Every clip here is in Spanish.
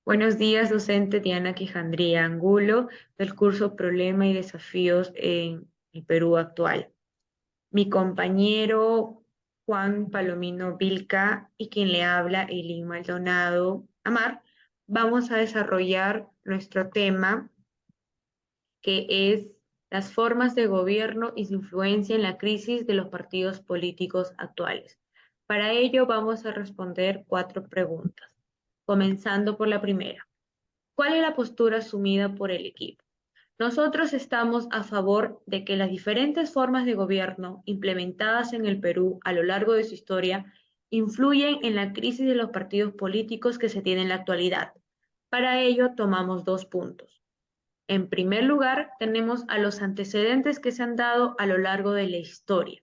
Buenos días, docente Diana Quijandría Angulo, del curso Problema y Desafíos en el Perú actual. Mi compañero Juan Palomino Vilca y quien le habla, Elin Maldonado Amar, vamos a desarrollar nuestro tema que es las formas de gobierno y su influencia en la crisis de los partidos políticos actuales. Para ello vamos a responder 4 preguntas, comenzando por la primera. ¿Cuál es la postura asumida por el equipo? Nosotros estamos a favor de que las diferentes formas de gobierno implementadas en el Perú a lo largo de su historia influyen en la crisis de los partidos políticos que se tiene en la actualidad. Para ello tomamos 2 puntos. En primer lugar, tenemos a los antecedentes que se han dado a lo largo de la historia,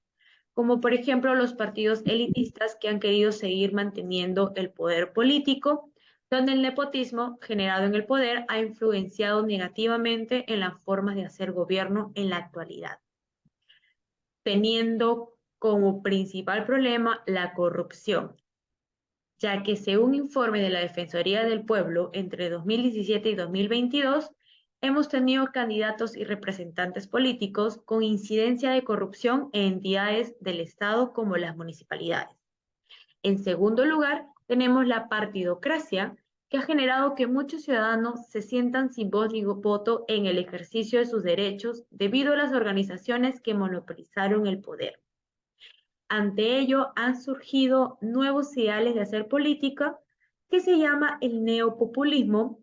como por ejemplo los partidos elitistas que han querido seguir manteniendo el poder político, donde el nepotismo generado en el poder ha influenciado negativamente en las formas de hacer gobierno en la actualidad, teniendo como principal problema la corrupción, ya que según informe de la Defensoría del Pueblo, entre 2017 y 2022, hemos tenido candidatos y representantes políticos con incidencia de corrupción en entidades del Estado como las municipalidades. En segundo lugar, tenemos la partidocracia, que ha generado que muchos ciudadanos se sientan sin voz ni voto en el ejercicio de sus derechos debido a las organizaciones que monopolizaron el poder. Ante ello han surgido nuevos ideales de hacer política que se llama el neopopulismo,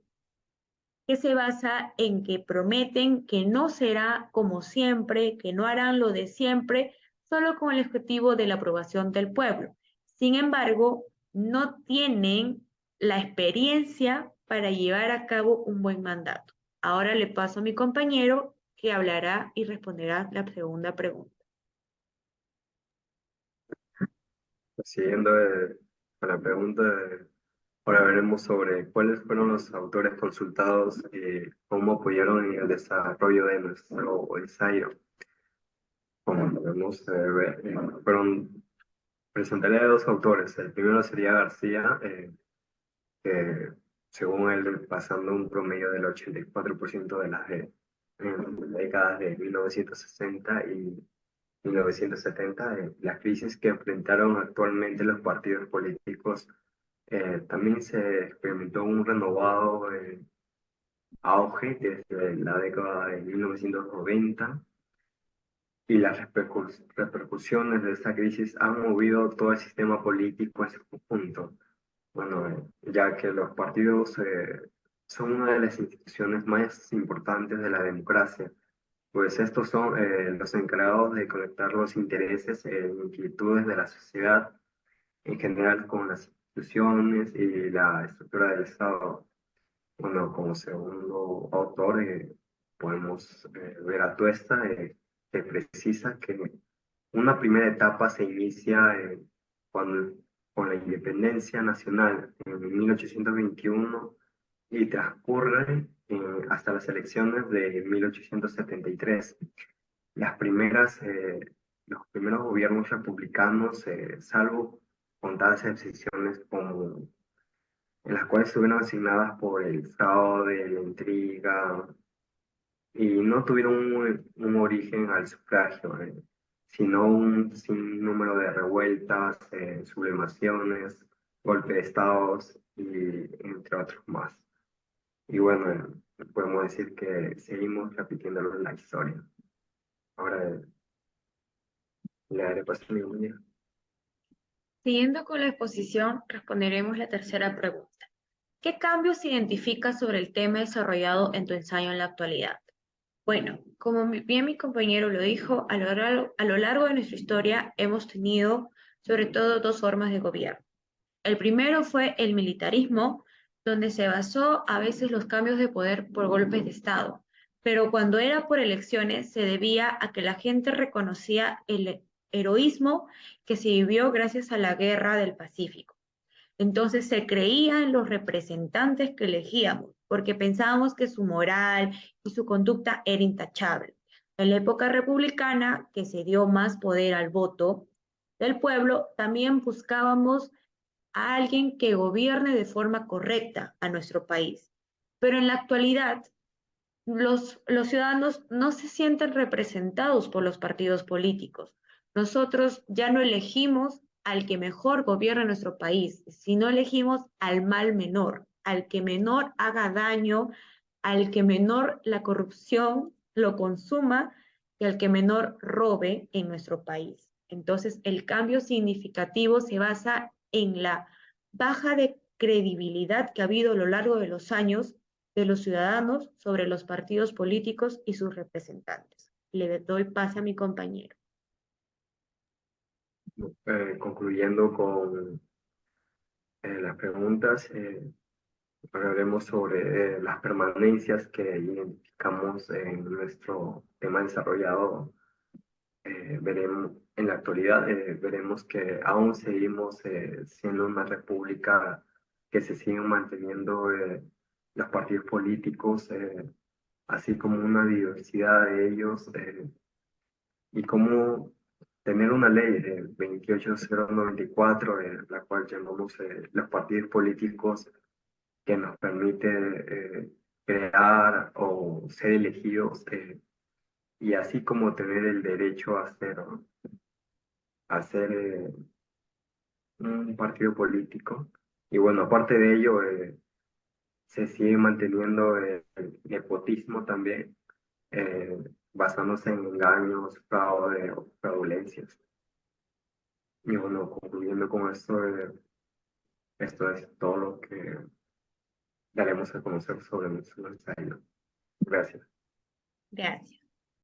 que se basa en que prometen que no será como siempre, que no harán lo de siempre, solo con el objetivo de la aprobación del pueblo. Sin embargo, no tienen la experiencia para llevar a cabo un buen mandato. Ahora le paso a mi compañero que hablará y responderá la segunda pregunta. Siguiendo con la pregunta, ahora veremos sobre cuáles fueron los autores consultados y cómo apoyaron en el desarrollo de nuestro ensayo. Como podemos ver, presentaré a dos autores. El primero sería García, que según él, pasando un promedio del 84% de en las décadas de 1960 y 1970, la crisis que enfrentaron actualmente los partidos políticos. También se experimentó un renovado auge desde la década de 1990 y las repercusiones de esta crisis han movido todo el sistema político en su conjunto. Bueno, ya que los partidos son una de las instituciones más importantes de la democracia, pues estos son los encargados de conectar los intereses e inquietudes de la sociedad en general con las instituciones y la estructura del Estado. Bueno, como segundo autor, podemos ver a Tuesta, que precisa que una primera etapa se inicia con, con la independencia nacional en 1821 y transcurre hasta las elecciones de 1873. Las primeras, los primeros gobiernos republicanos, salvo contadas excepciones como en las cuales estuvieron asignadas por el fraude, la intriga, y no tuvieron un origen al sufragio, sino un sinnúmero de revueltas, sublevaciones, golpe de estados y entre otros más. Y bueno, podemos decir que seguimos repitiéndolo en la historia. Ahora le daré paso a mi compañero. Siguiendo con la exposición, responderemos la tercera pregunta. ¿Qué cambios identificas sobre el tema desarrollado en tu ensayo en la actualidad? Bueno, como bien mi compañero lo dijo, a lo largo de nuestra historia hemos tenido sobre todo 2 formas de gobierno. El primero fue el militarismo, donde se basó a veces los cambios de poder por golpes de Estado, pero cuando era por elecciones se debía a que la gente reconocía el heroísmo que se vivió gracias a la Guerra del Pacífico. Entonces se creía en los representantes que elegíamos, porque pensábamos que su moral y su conducta era intachable. En la época republicana, que se dio más poder al voto del pueblo, también buscábamos a alguien que gobierne de forma correcta a nuestro país. Pero en la actualidad, los ciudadanos no se sienten representados por los partidos políticos. Nosotros ya no elegimos al que mejor gobierne nuestro país, sino elegimos al mal menor, al que menor haga daño, al que menor la corrupción lo consuma y al que menor robe en nuestro país. Entonces, el cambio significativo se basa en la baja de credibilidad que ha habido a lo largo de los años de los ciudadanos sobre los partidos políticos y sus representantes. Le doy pase a mi compañero. Concluyendo con las preguntas, hablaremos sobre las permanencias que identificamos en nuestro tema desarrollado. Veremos, en la actualidad, veremos que aún seguimos siendo una república que se siguen manteniendo los partidos políticos, así como una diversidad de ellos, y como tener una ley de 28094, la cual llamamos los partidos políticos, que nos permite crear o ser elegidos, y así como tener el derecho a ser un partido político. Y bueno, aparte de ello, se sigue manteniendo el nepotismo también, eh, basándose en engaños, fraude o fraudulencias. Y bueno, concluyendo con esto, esto es todo lo que daremos a conocer sobre nuestra isla. Gracias. Gracias.